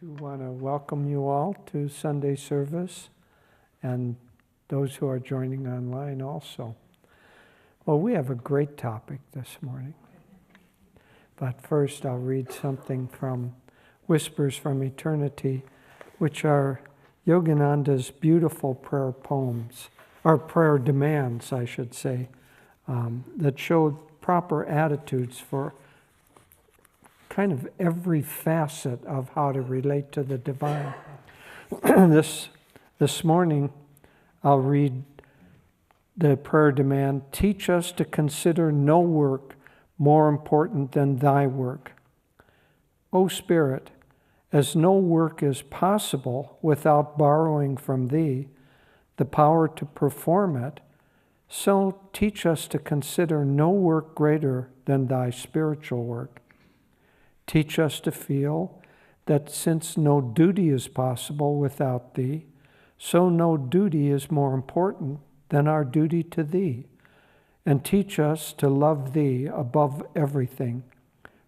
do want to welcome you all to Sunday service and those who are joining online also. Well, we have a great topic this morning. But first I'll read something from Whispers from Eternity, which are Yogananda's beautiful prayer poems, or prayer demands, I should say, that showed proper attitudes for kind of every facet of how to relate to the divine. This morning, I'll read the prayer demand, teach us to consider no work more important than thy work. O Spirit, as no work is possible without borrowing from thee the power to perform it, so teach us to consider no work greater than thy spiritual work. Teach us to feel that since no duty is possible without thee, so no duty is more important than our duty to thee. And teach us to love thee above everything,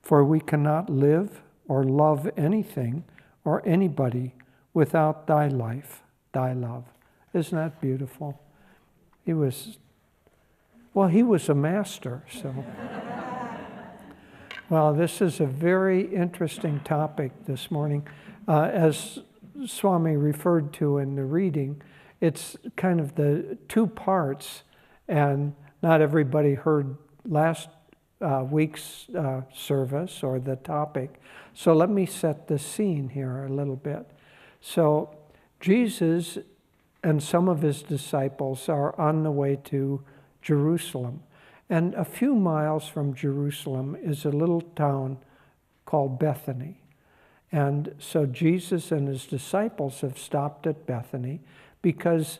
for we cannot live or love anything or anybody without thy life, thy love. Isn't that beautiful? He was a master, so. Well, this is a very interesting topic this morning. As Swami referred to in the reading, it's kind of the two parts, and not everybody heard last week's service or the topic. So let me set the scene here a little bit. So Jesus and some of his disciples are on the way to Jerusalem. And a few miles from Jerusalem is a little town called Bethany. And so Jesus and his disciples have stopped at Bethany because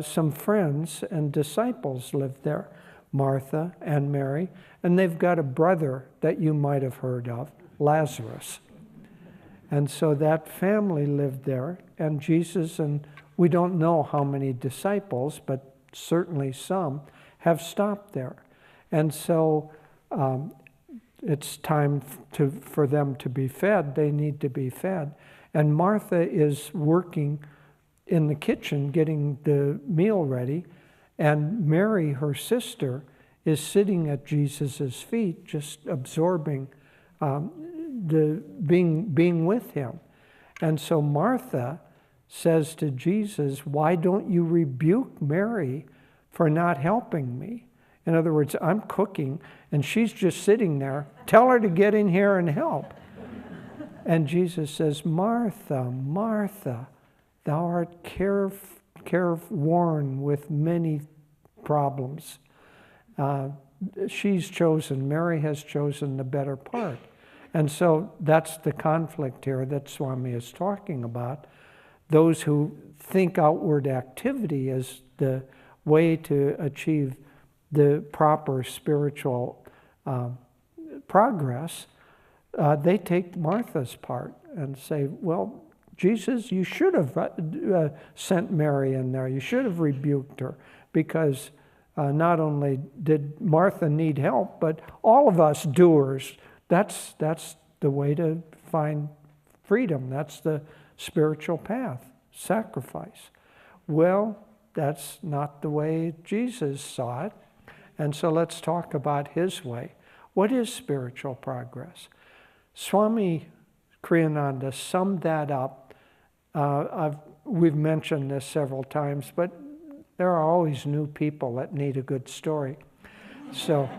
some friends and disciples live there, Martha and Mary, and they've got a brother that you might have heard of, Lazarus. And so that family lived there, and Jesus, and we don't know how many disciples, but certainly some, have stopped there. And so it's time for them to be fed. They need to be fed. And Martha is working in the kitchen getting the meal ready. And Mary, her sister, is sitting at Jesus' feet, just absorbing being with him. And so Martha says to Jesus, why don't you rebuke Mary for not helping me? In other words, I'm cooking, and she's just sitting there. Tell her to get in here and help. And Jesus says, Martha, Martha, thou art careworn with many problems. She's chosen, Mary has chosen the better part. And so that's the conflict here that Swami is talking about. Those who think outward activity as the way to achieve the proper spiritual progress, they take Martha's part and say, well, Jesus, you should have sent Mary in there. You should have rebuked her, because not only did Martha need help, but all of us doers, that's the way to find freedom. That's the spiritual path, sacrifice. Well, that's not the way Jesus saw it. And so let's talk about his way. What is spiritual progress? Swami Kriyananda summed that up. We've mentioned this several times, but there are always new people that need a good story. So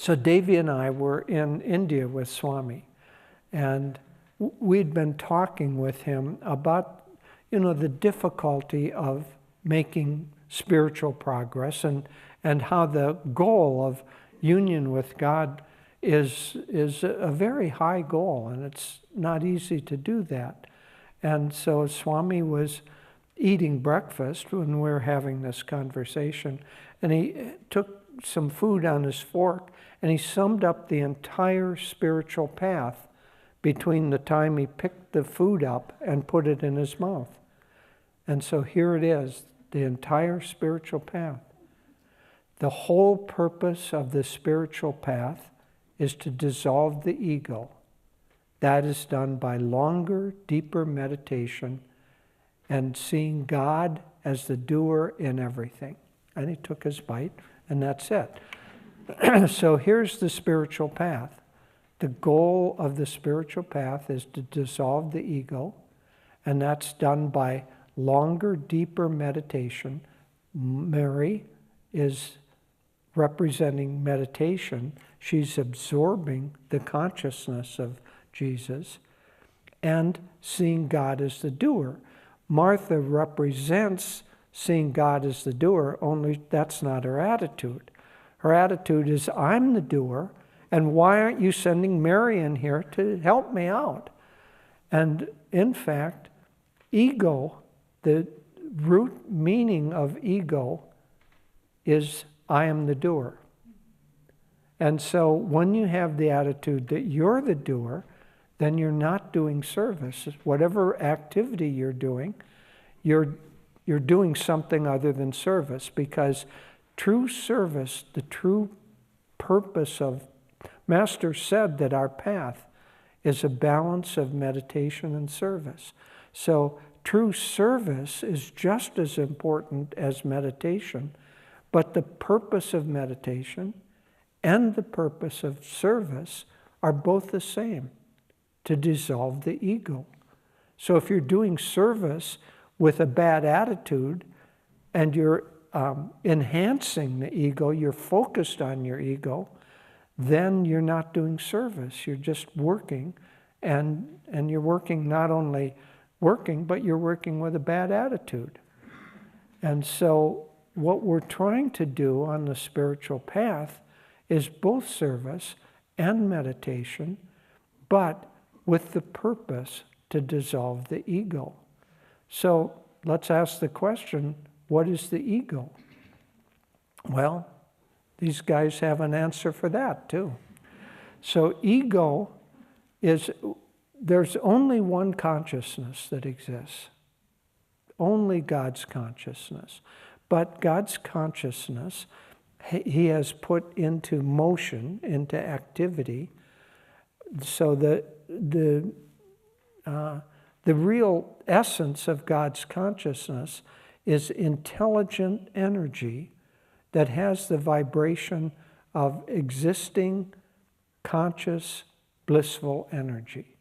Devi and I were in India with Swami, and we'd been talking with him about, the difficulty of making spiritual progress and how the goal of union with God is a very high goal, and it's not easy to do that. And so Swami was eating breakfast when we were having this conversation, and he took some food on his fork, and he summed up the entire spiritual path between the time he picked the food up and put it in his mouth. And so here it is, the entire spiritual path. The whole purpose of the spiritual path is to dissolve the ego. That is done by longer, deeper meditation and seeing God as the doer in everything. And he took his bite, and that's it. So here's the spiritual path. The goal of the spiritual path is to dissolve the ego, and that's done by longer, deeper meditation. Mary is representing meditation. She's absorbing the consciousness of Jesus and seeing God as the doer. Martha represents seeing God as the doer, only that's not her attitude. Her attitude is, I'm the doer, and why aren't you sending Mary in here to help me out? And in fact, ego, the root meaning of ego is, I am the doer. And so when you have the attitude that you're the doer, then you're not doing service. Whatever activity you're doing something other than service, because true service, the true purpose of, Master said that our path is a balance of meditation and service. So true service is just as important as meditation, but the purpose of meditation and the purpose of service are both the same, to dissolve the ego. So if you're doing service with a bad attitude and you're enhancing the ego, you're focused on your ego, then you're not doing service. You're just working, and you're working not only working, but you're working with a bad attitude. And so what we're trying to do on the spiritual path is both service and meditation, but with the purpose to dissolve the ego. So let's ask the question, what is the ego? Well, these guys have an answer for that too. So ego is, there's only one consciousness that exists. Only God's consciousness. But God's consciousness, he has put into motion, into activity, so the real essence of God's consciousness is intelligent energy that has the vibration of existing, conscious, blissful energy.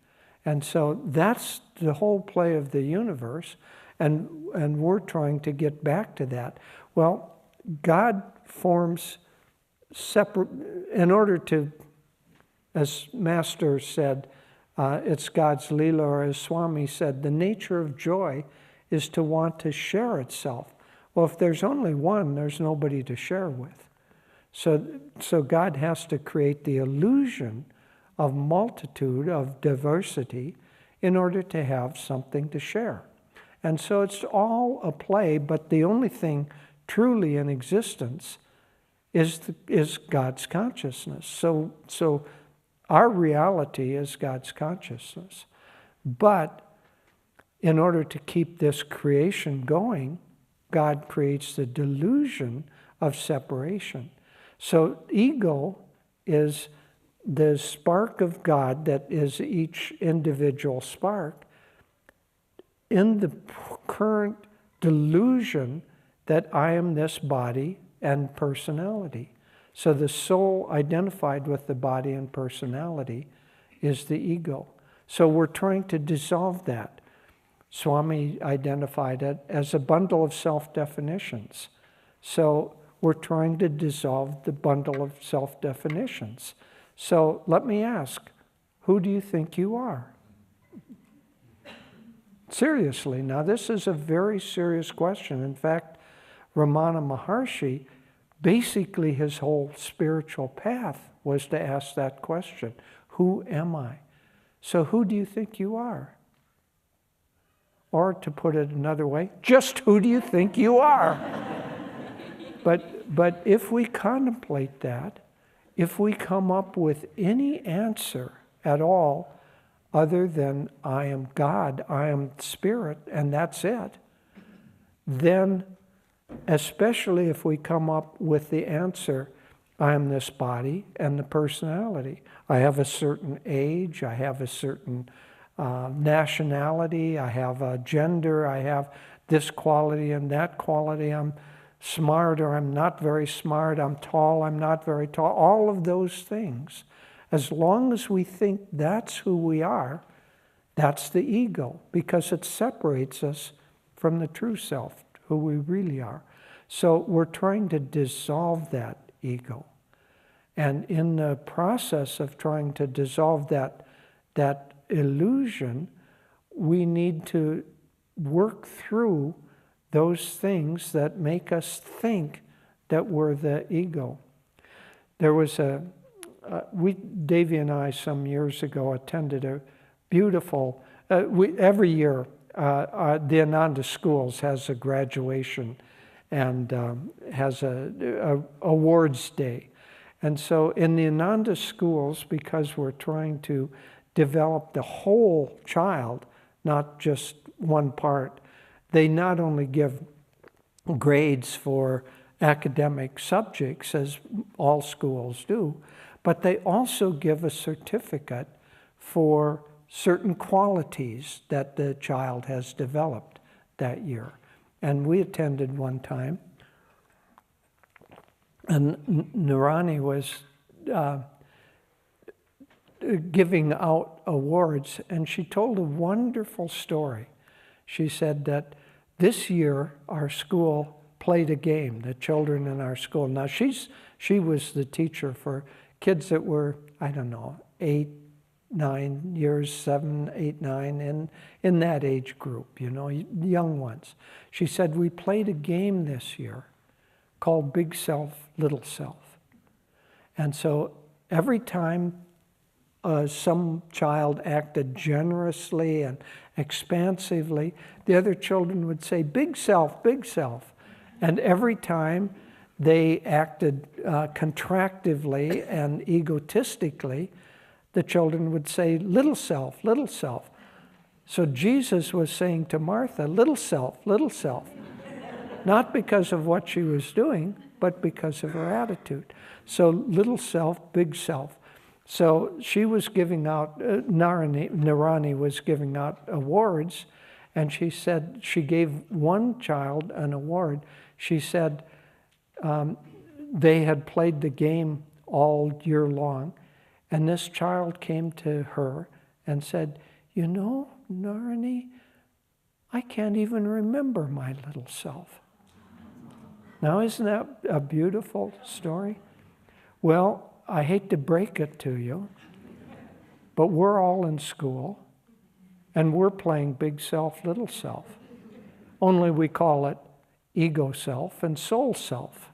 And so that's the whole play of the universe, and we're trying to get back to that. Well, God forms separate, in order to, as Master said, it's God's Leela, or as Swami said, the nature of joy is to want to share itself. Well, if there's only one, there's nobody to share with. So God has to create the illusion of multitude, of diversity, in order to have something to share. And so it's all a play, but the only thing truly in existence is God's consciousness. So our reality is God's consciousness. But in order to keep this creation going, God creates the delusion of separation. So ego is the spark of God that is each individual spark in the current delusion that I am this body and personality. So the soul identified with the body and personality is the ego. So we're trying to dissolve that. Swami identified it as a bundle of self-definitions. So we're trying to dissolve the bundle of self-definitions. So let me ask, who do you think you are? Seriously, now this is a very serious question. In fact, Ramana Maharshi, basically his whole spiritual path was to ask that question, who am I? So who do you think you are? Or to put it another way, just who do you think you are? But if we contemplate that, if we come up with any answer at all other than I am God, I am Spirit, and that's it, then especially if we come up with the answer, I am this body and the personality. I have a certain age, I have a certain nationality, I have a gender, I have this quality and that quality. I'm smart or I'm not very smart, I'm tall, I'm not very tall. All of those things. As long as we think that's who we are, that's the ego, because it separates us from the true self, who we really are. So we're trying to dissolve that ego. And in the process of trying to dissolve that illusion, we need to work through those things that make us think that we're the ego. There was Davy and I some years ago attended a beautiful, every year the Ananda Schools has a graduation and has a awards day. And so in the Ananda Schools, because we're trying to develop the whole child, not just one part, they not only give grades for academic subjects, as all schools do, but they also give a certificate for certain qualities that the child has developed that year. And we attended one time, and Narani was giving out awards, and she told a wonderful story. She said that this year our school played a game, the children in our school. Now she was the teacher for kids that were, I don't know, 8, 9 years, 7, 8, 9, in that age group, young ones. She said, we played a game this year called Big Self, Little Self. And so every time some child acted generously and expansively, the other children would say, big self, big self. And every time they acted contractively and egotistically, the children would say, little self, little self. So Jesus was saying to Martha, little self, little self. Not because of what she was doing, but because of her attitude. So little self, big self. So she was giving out, Narani was giving out awards, and she said, she gave one child an award. She said they had played the game all year long, and this child came to her and said, Narani, I can't even remember my little self. Now, isn't that a beautiful story? Well, I hate to break it to you, but we're all in school, and we're playing big self, little self. Only we call it ego self and soul self.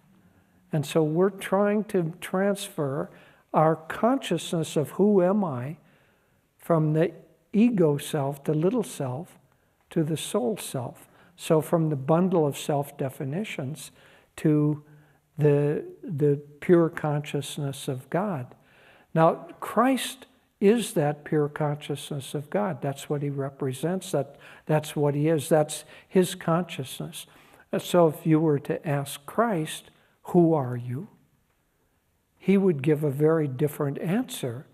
And so we're trying to transfer our consciousness of who am I from the ego self, the little self, to the soul self. So from the bundle of self-definitions to the pure consciousness of God. Now, Christ is that pure consciousness of God. That's what he represents. That's what he is. That's his consciousness. So if you were to ask Christ, who are you? He would give a very different answer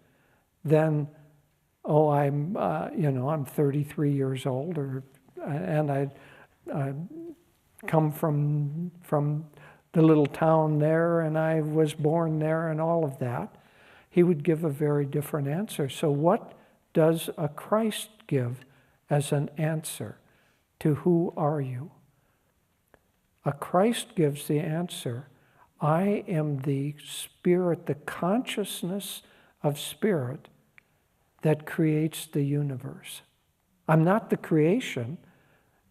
than, I'm 33 years old, and I come from the little town there, and I was born there, and all of that. He would give a very different answer. So what does a Christ give as an answer to who are you? A Christ gives the answer, I am the spirit, the consciousness of spirit that creates the universe. I'm not the creation.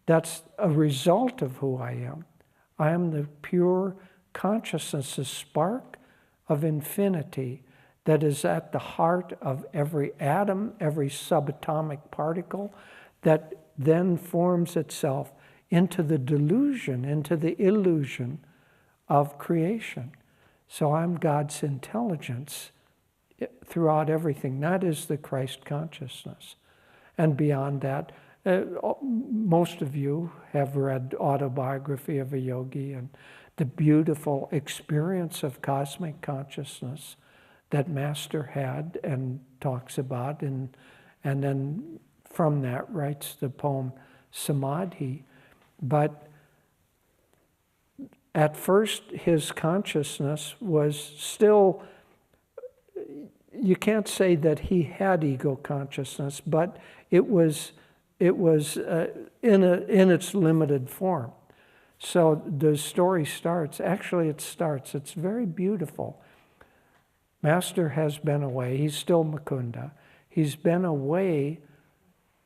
That's a result of who I am. I am the pure consciousness, the spark of infinity that is at the heart of every atom, every subatomic particle, that then forms itself into the delusion, into the illusion of creation. So I'm God's intelligence throughout everything. That is the Christ consciousness. And beyond that, most of you have read Autobiography of a Yogi, and the beautiful experience of cosmic consciousness that Master had and talks about, and then from that writes the poem Samadhi. But at first his consciousness was still, you can't say that he had ego consciousness, but it was in its limited form. So the story starts, it's very beautiful. Master has been away, he's still Mukunda. He's been away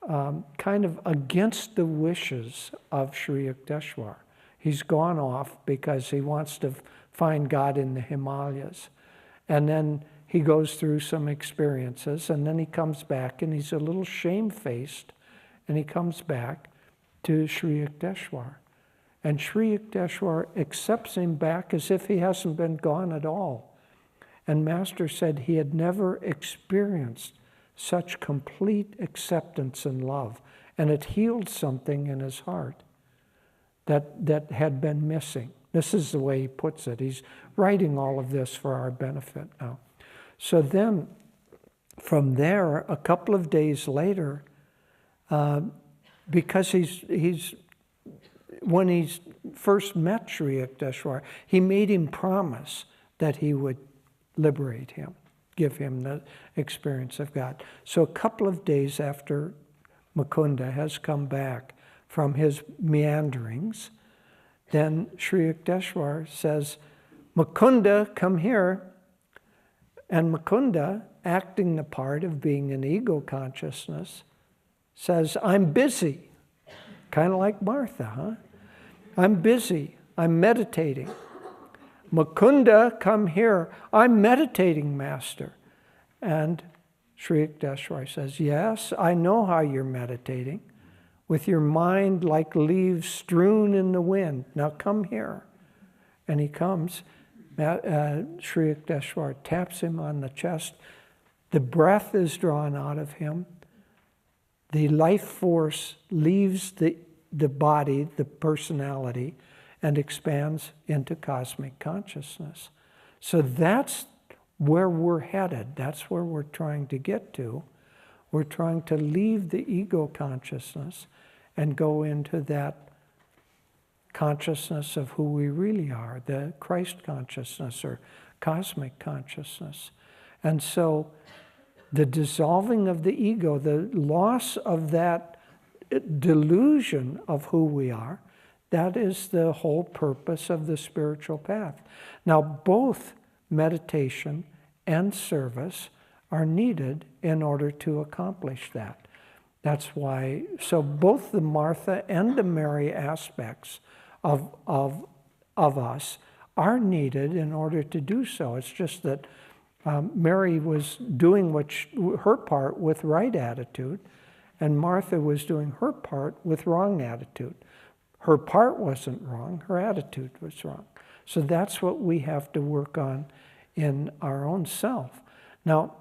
kind of against the wishes of Sri Yukteswar. He's gone off because he wants to find God in the Himalayas. And then he goes through some experiences, and then he comes back, and he's a little shamefaced, and he comes back to Sri Yukteswar. And Sri Yukteswar accepts him back as if he hasn't been gone at all. And Master said he had never experienced such complete acceptance and love, and it healed something in his heart that had been missing. This is the way he puts it. He's writing all of this for our benefit now. So then, from there, a couple of days later, because when he first met Sri Yukteswar, he made him promise that he would liberate him, give him the experience of God. So a couple of days after Mukunda has come back from his meanderings, then Sri Yukteswar says, Mukunda, come here. And Mukunda, acting the part of being an ego consciousness, says, I'm busy. Kind of like Martha, huh? I'm busy. I'm meditating. Mukunda, come here. I'm meditating, Master. And Sri Yukteswar says, yes, I know how you're meditating, with your mind like leaves strewn in the wind. Now come here. And he comes. Sri Yukteswar taps him on the chest. The breath is drawn out of him. The life force leaves the body, the personality, and expands into cosmic consciousness. So that's where we're headed. That's where we're trying to get to. We're trying to leave the ego consciousness and go into that consciousness of who we really are, the Christ consciousness or cosmic consciousness. And so the dissolving of the ego, the loss of that delusion of who we are, that is the whole purpose of the spiritual path. Now, both meditation and service are needed in order to accomplish that. That's why, so both the Martha and the Mary aspects of us are needed in order to do so. It's just that Mary was doing her part with right attitude, and Martha was doing her part with wrong attitude. Her part wasn't wrong, her attitude was wrong. So that's what we have to work on in our own self. Now,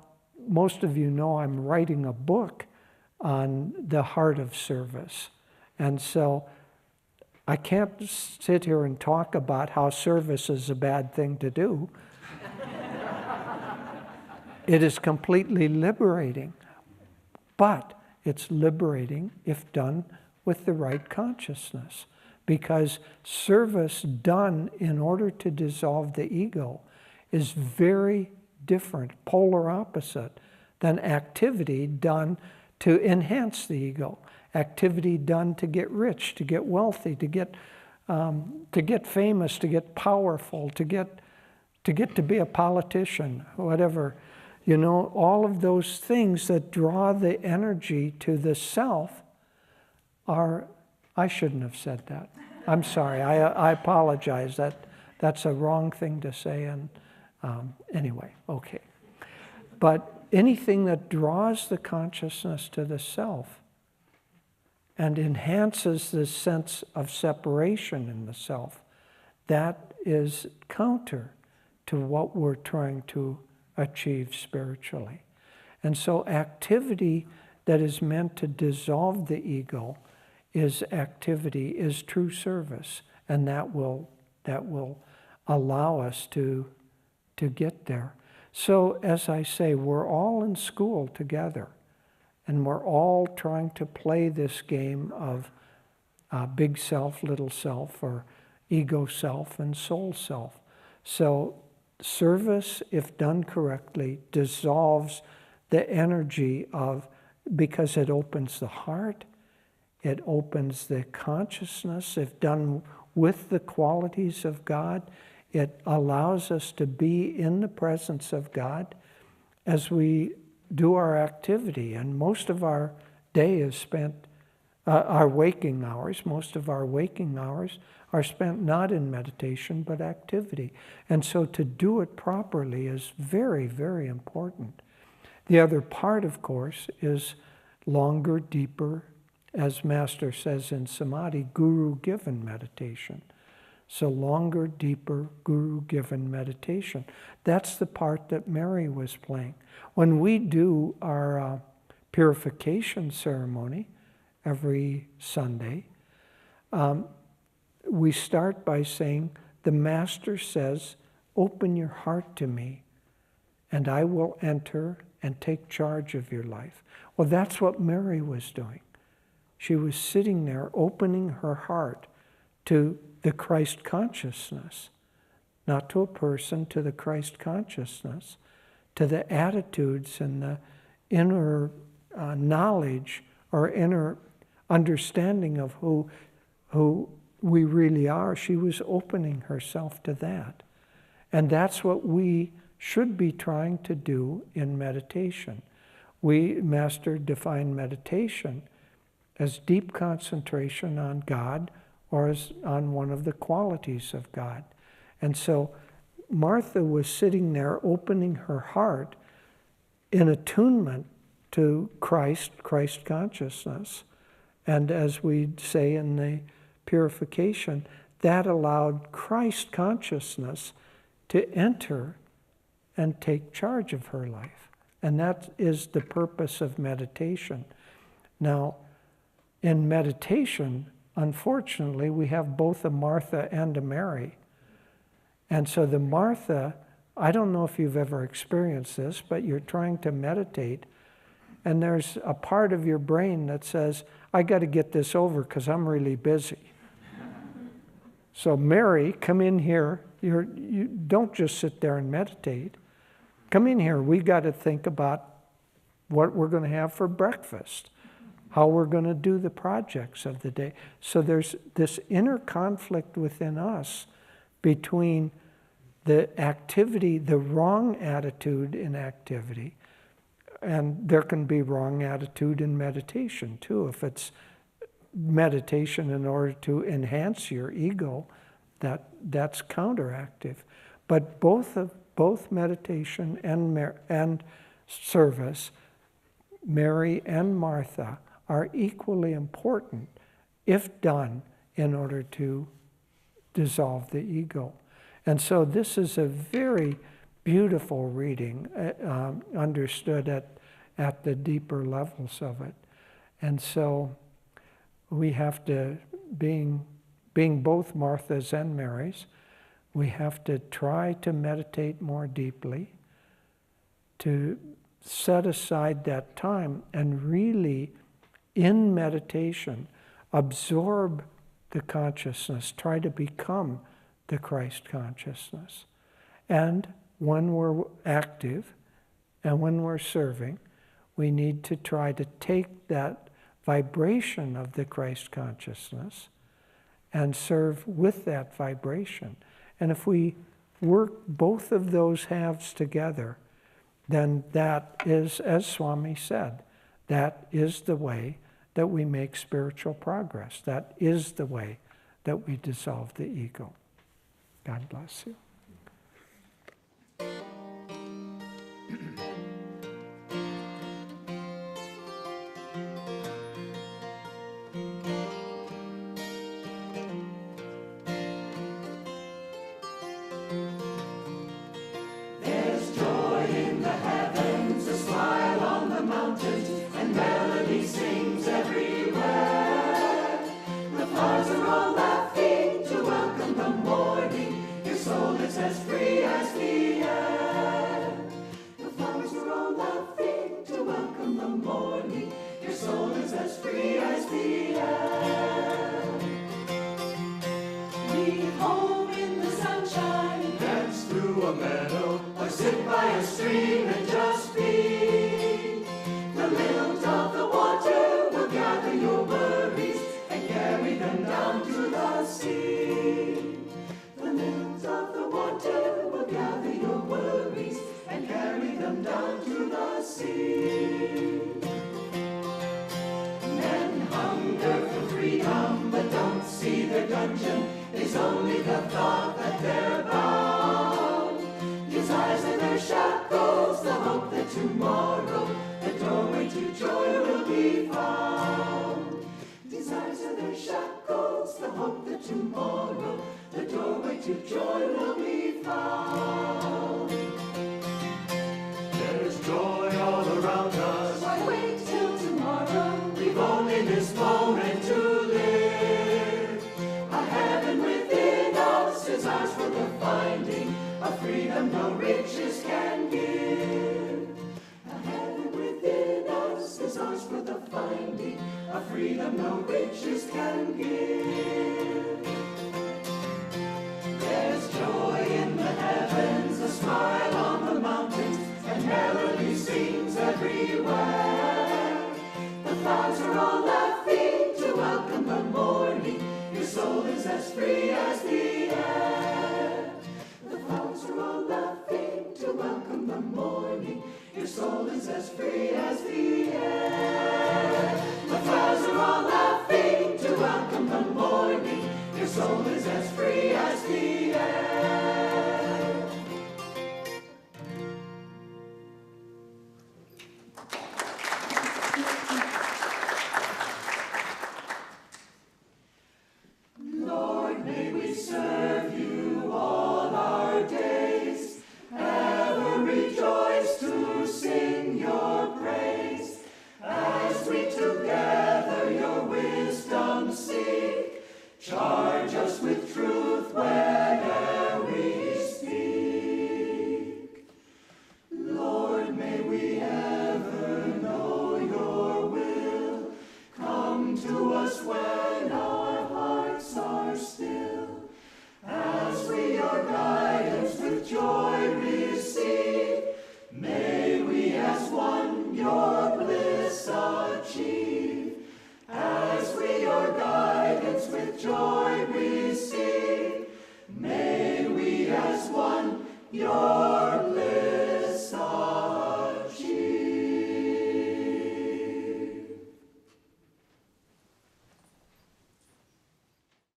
most of you know I'm writing a book on the heart of service. And so I can't sit here and talk about how service is a bad thing to do. It is completely liberating, but it's liberating if done with the right consciousness, because service done in order to dissolve the ego is very different, polar opposite, than activity done to enhance the ego, activity done to get rich, to get wealthy, to get famous, to get powerful, to get to be a politician, whatever. You know, all of those things that draw the energy to the self are, I shouldn't have said that. I'm sorry, I apologize. That's a wrong thing to say, and anyway, okay. But anything that draws the consciousness to the self and enhances the sense of separation in the self, that is counter to what we're trying to achieve spiritually. And so activity that is meant to dissolve the ego is true service, and that will that will allow us to get there. So as I say, we're all in school together, and we're all trying to play this game of big self, little self, or ego self and soul self. So service, if done correctly, dissolves the energy of, because it opens the heart, it opens the consciousness. If done with the qualities of God, it allows us to be in the presence of God as we do our activity. And most of our day is spent, our waking hours, most of our waking hours are spent not in meditation, but activity. And so to do it properly is very, very important. The other part, of course, is longer, deeper, as Master says in Samadhi, guru-given meditation. So longer, deeper, guru-given meditation. That's the part that Mary was playing. When we do our purification ceremony every Sunday, we start by saying, the Master says, open your heart to me, and I will enter and take charge of your life. Well, that's what Mary was doing. She was sitting there opening her heart to the Christ consciousness, not to a person, to the Christ consciousness, to the attitudes and the inner knowledge or inner understanding of who we really are. She was opening herself to that. And that's what we should be trying to do in meditation. Master defined meditation as deep concentration on God or as on one of the qualities of God. And so Martha was sitting there opening her heart in attunement to Christ consciousness. And as we say in the purification, that allowed Christ consciousness to enter and take charge of her life. And that is the purpose of meditation. Now, in meditation, unfortunately, we have both a Martha and a Mary. And so the Martha, I don't know if you've ever experienced this, but you're trying to meditate, and there's a part of your brain that says, I got to get this over because I'm really busy. So Mary, come in here. You don't just sit there and meditate. Come in here. We got to think about what we're going to have for breakfast, how we're going to do the projects of the day. So there's this inner conflict within us between the activity, the wrong attitude in activity, and there can be wrong attitude in meditation too. If it's meditation in order to enhance your ego, that's counteractive. But both meditation and service, Mary and Martha, are equally important if done in order to dissolve the ego. And so this is a very beautiful reading, understood at the deeper levels of it. And so we have to, being both Marthas and Marys, we have to try to meditate more deeply, to set aside that time and really, in meditation, absorb the consciousness, try to become the Christ consciousness. And when we're active and when we're serving, we need to try to take that vibration of the Christ consciousness and serve with that vibration. And if we work both of those halves together, then that is, as Swami said, that is the way that we make spiritual progress. That is the way that we dissolve the ego. God bless you. Stars are all laughing to welcome the morning. as free as the air. Leave home in the sunshine, dance through a meadow, or sit by a stream and just be. The lilt of the water will gather your worries and carry them down to the sea. The lilt of the water will gather your worries and carry them down to the sea. Men hunger for freedom, but don't see their dungeon is only the thought that they're bound. Desires are their shackles, the hope that tomorrow the doorway to joy will be found. Desires are their shackles, the hope that tomorrow the doorway to joy will be found. There's joy all around us. Why wait till tomorrow? We've only this moment to live. A heaven within us is ours for the finding, a freedom no riches can give. A heaven within us is ours for the finding, a freedom no riches can give. There's joy in the heavens, a smile on the mountains, and melody sings everywhere. The clouds are all laughing to welcome the morning. Your soul is as free as the air. The clouds are all laughing to welcome the morning. Your soul is as free as the air. The clouds are all laughing to welcome the morning. Your soul is as free as the air. Lord, may we serve you all our days, ever rejoice to sing your praise, as we together your wisdom seek. Charge